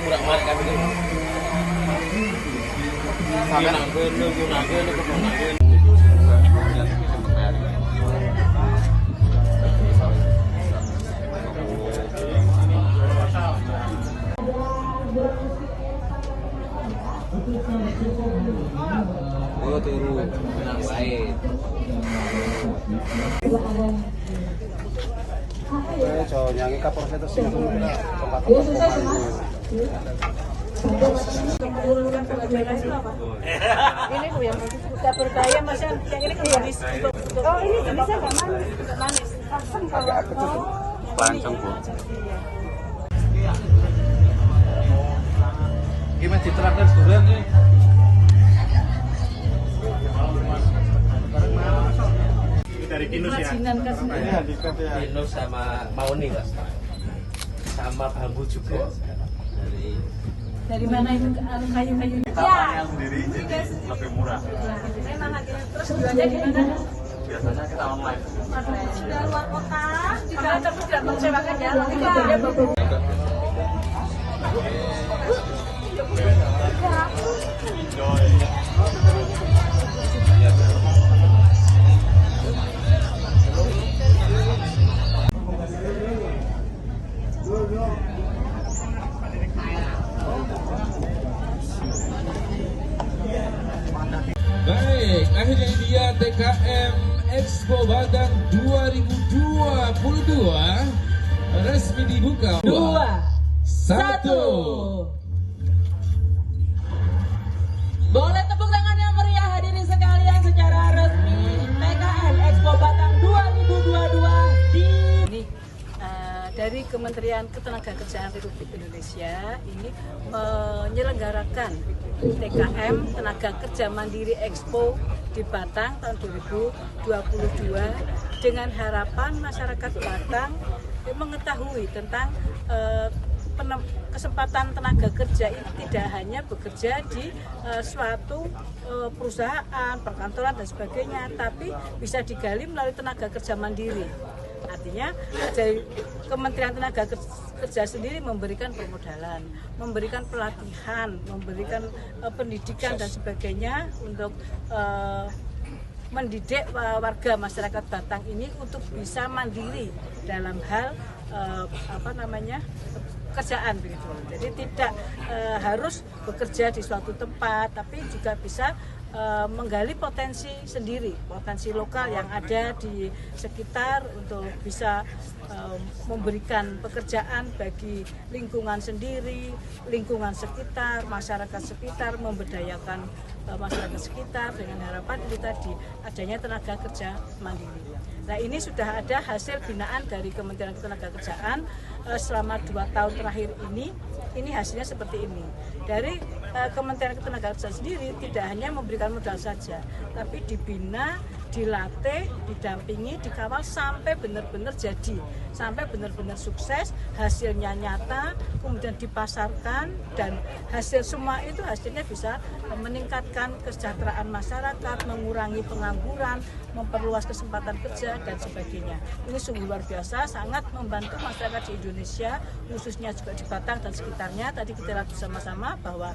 murak-murak kan itu. Sampai nunggu. Oh turu menang baik. Cho nyanyi kapor itu sih ini Bu yang dapur kaya Mas yang ini kan manis. Oh ini bisa nggak manis? Nggak manis. Asam kalau langsung Bu. Gimana diterapkan durian nih? Dari Kinus ya? Kinus sama Mauni lah. Sama bambu juga. dari mana itu kayu-kayunya? Kita sendiri jadi lebih murah. Memang terus jualnya di mana? Biasanya kita online. Sudah luar kota, juga tapi tidak mengecewakan ya. Baik, akhirnya dia TKM Expo Batang 2022 resmi dibuka. 2, 1. Boleh tepuk tangan yang meriah hadirin sekalian secara resmi TKM Expo Batang 2022 di ini dari Kementerian Ketenagakerjaan Republik Indonesia ini menyelenggarakan TKM Tenaga Kerja Mandiri Expo di Batang tahun 2022 dengan harapan masyarakat Batang mengetahui tentang kesempatan tenaga kerja ini tidak hanya bekerja di suatu perusahaan, perkantoran dan sebagainya, tapi bisa digali melalui tenaga kerja mandiri. Artinya dari Kementerian Tenaga Kerja sendiri memberikan permodalan, memberikan pelatihan, memberikan pendidikan dan sebagainya untuk mendidik warga masyarakat Batang ini untuk bisa mandiri dalam hal kerjaan begitu. Jadi tidak harus bekerja di suatu tempat, tapi juga bisa menggali potensi sendiri, potensi lokal yang ada di sekitar untuk bisa memberikan pekerjaan bagi lingkungan sendiri, lingkungan sekitar, masyarakat sekitar, memberdayakan masyarakat sekitar dengan harapan itu tadi adanya tenaga kerja mandiri. Nah ini sudah ada hasil binaan dari Kementerian Ketenagakerjaan selama 2 tahun terakhir ini hasilnya seperti ini. Dari Kementerian Ketenagakerjaan sendiri tidak hanya memberikan modal saja, tapi dibina, dilatih, didampingi, dikawal sampai benar-benar jadi, sampai benar-benar sukses, hasilnya nyata, kemudian dipasarkan dan hasil semua itu hasilnya bisa meningkatkan kesejahteraan masyarakat, mengurangi pengangguran, memperluas kesempatan kerja dan sebagainya. Ini sungguh luar biasa, sangat membantu masyarakat di Indonesia, khususnya juga di Batang dan sekitarnya. Tadi kita lihat bersama-sama bahwa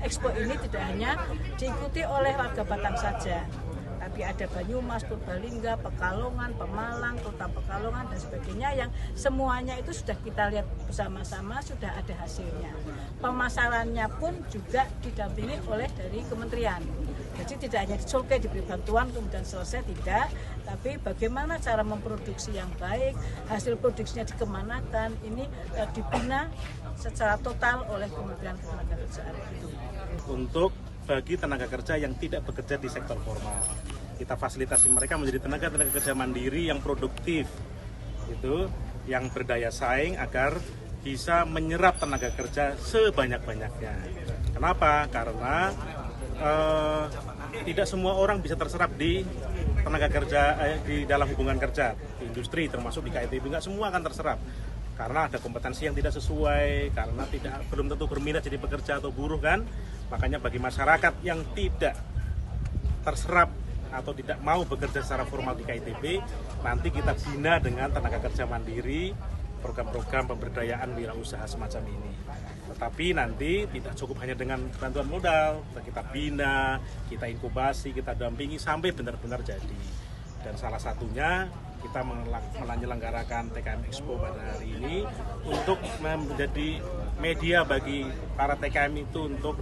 Expo ini tidak hanya diikuti oleh warga Batang saja, tapi ada Banyumas, Purbalingga, Pekalongan, Pemalang, Kota Pekalongan dan sebagainya yang semuanya itu sudah kita lihat bersama-sama, sudah ada hasilnya. Pemasarannya pun juga didampingi oleh dari kementerian. Jadi tidak hanya dicolke, diberi bantuan kemudian selesai, tidak, tapi bagaimana cara memproduksi yang baik, hasil produksinya dikemanakan, ini dibina secara total oleh Kementerian Ketenagakerjaan itu. Untuk bagi tenaga kerja yang tidak bekerja di sektor formal, kita fasilitasi mereka menjadi tenaga kerja mandiri yang produktif, itu yang berdaya saing agar bisa menyerap tenaga kerja sebanyak-banyaknya. Kenapa? Karena tidak semua orang bisa terserap di tenaga kerja di dalam hubungan kerja di industri, termasuk di KITB, nggak semua akan terserap karena ada kompetensi yang tidak sesuai, karena belum tentu berminat jadi pekerja atau buruh kan. Makanya bagi masyarakat yang tidak terserap atau tidak mau bekerja secara formal di KITB, nanti kita bina dengan tenaga kerja mandiri program-program pemberdayaan wirausaha semacam ini. Tetapi nanti tidak cukup hanya dengan bantuan modal, kita bina, kita inkubasi, kita dampingi sampai benar-benar jadi. Dan salah satunya kita menyelenggarakan TKM Expo pada hari ini untuk menjadi media bagi para TKM itu untuk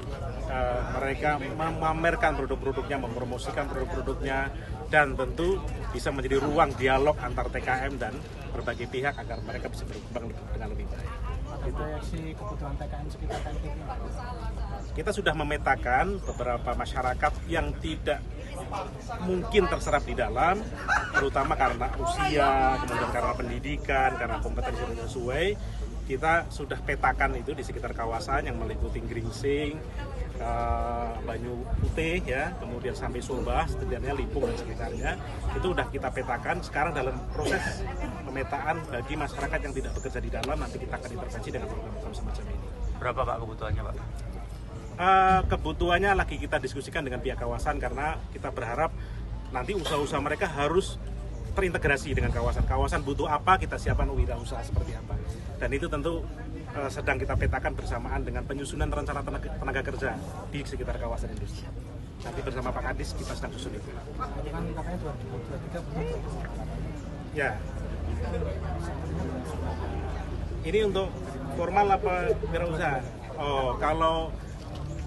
mereka memamerkan produk-produknya, mempromosikan produk-produknya, dan tentu bisa menjadi ruang dialog antar TKM dan berbagai pihak agar mereka bisa berkembang dengan lebih baik. Proyeksi kebutuhan TKM sekitar KITB. Kita sudah memetakan beberapa masyarakat yang tidak mungkin terserap di dalam, terutama karena usia, kemudian karena pendidikan, karena kompetensi yang sesuai. Kita sudah petakan itu di sekitar kawasan yang meliputi Gringsing, Banyu Putih, ya, kemudian sampai Sulbah, setidaknya Limpung dan sekitarnya. Itu sudah kita petakan. Sekarang dalam proses pemetaan bagi masyarakat yang tidak bekerja di dalam, nanti kita akan intervensi dengan program-program semacam ini. Berapa Pak kebutuhannya Pak? Kebutuhannya lagi kita diskusikan dengan pihak kawasan karena kita berharap nanti usaha-usaha mereka harus terintegrasi dengan kawasan. Kawasan butuh apa, kita siapkan wirausaha seperti apa. Dan itu tentu sedang kita petakan bersamaan dengan penyusunan rencana tenaga kerja di sekitar kawasan industri. Nanti bersama Pak Kadis kita sedang susun itu. Kan katanya 2023 Ya. Ini untuk formal apa wirausaha? Oh, kalau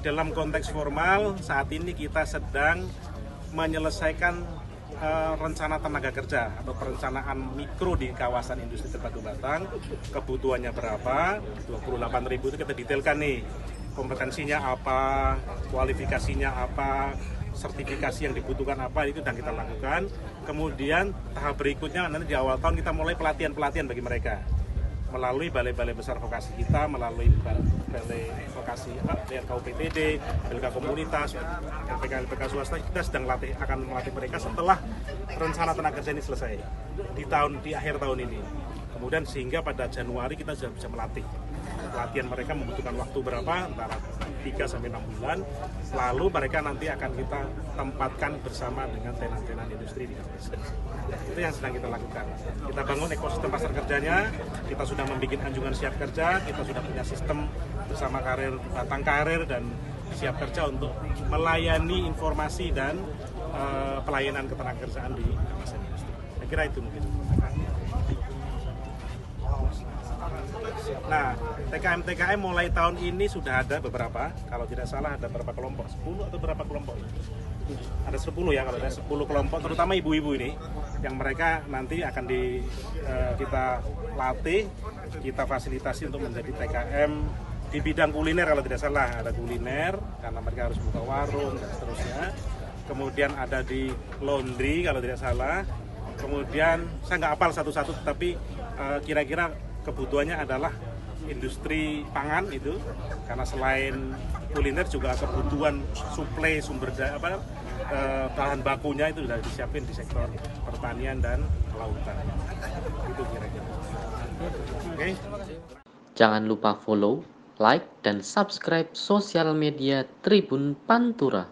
dalam konteks formal saat ini kita sedang menyelesaikan rencana tenaga kerja atau perencanaan mikro di kawasan industri Terbatu Batang. Kebutuhannya berapa? 28.000 itu kita detailkan nih. Kompetensinya apa, kualifikasinya apa, sertifikasi yang dibutuhkan apa, itu sedang kita lakukan. Kemudian tahap berikutnya nanti di awal tahun kita mulai pelatihan-pelatihan bagi mereka melalui balai-balai besar vokasi kita, melalui balai vokasi KUPTD, LK komunitas, LPK swasta. Kita sedang akan melatih mereka setelah rencana tenaga kerja ini selesai di akhir tahun ini. Kemudian sehingga pada Januari kita sudah bisa melatih. Pelatihan mereka membutuhkan waktu berapa? Antara 3 sampai 6 bulan. Lalu mereka nanti akan kita tempatkan bersama dengan tenan-tenan industri di Indonesia. Itu yang sedang kita lakukan. Kita bangun ekosistem pasar kerjanya, kita sudah membuat anjungan siap kerja, kita sudah punya sistem bersama Batang Karir dan siap kerja untuk melayani informasi dan pelayanan ketenagakerjaan di kawasan industri. Saya kira itu mungkin. Nah, TKM mulai tahun ini sudah ada beberapa, kalau tidak salah ada berapa kelompok, 10 atau berapa kelompok? Ada 10 ya, kalau ada 10 kelompok, terutama ibu-ibu ini, yang mereka nanti akan kita latih, kita fasilitasi untuk menjadi TKM di bidang kuliner kalau tidak salah. Ada kuliner, karena mereka harus buka warung dan seterusnya. Kemudian ada di laundry kalau tidak salah. Kemudian, saya nggak hafal satu-satu, tetapi kira-kira kebutuhannya adalah industri pangan itu, karena selain kuliner juga kebutuhan suplai sumber daya bahan bakunya itu sudah disiapin di sektor pertanian dan kelautan. Itu kira-kira. Oke. Jangan lupa follow, like, dan subscribe sosial media Tribun Pantura.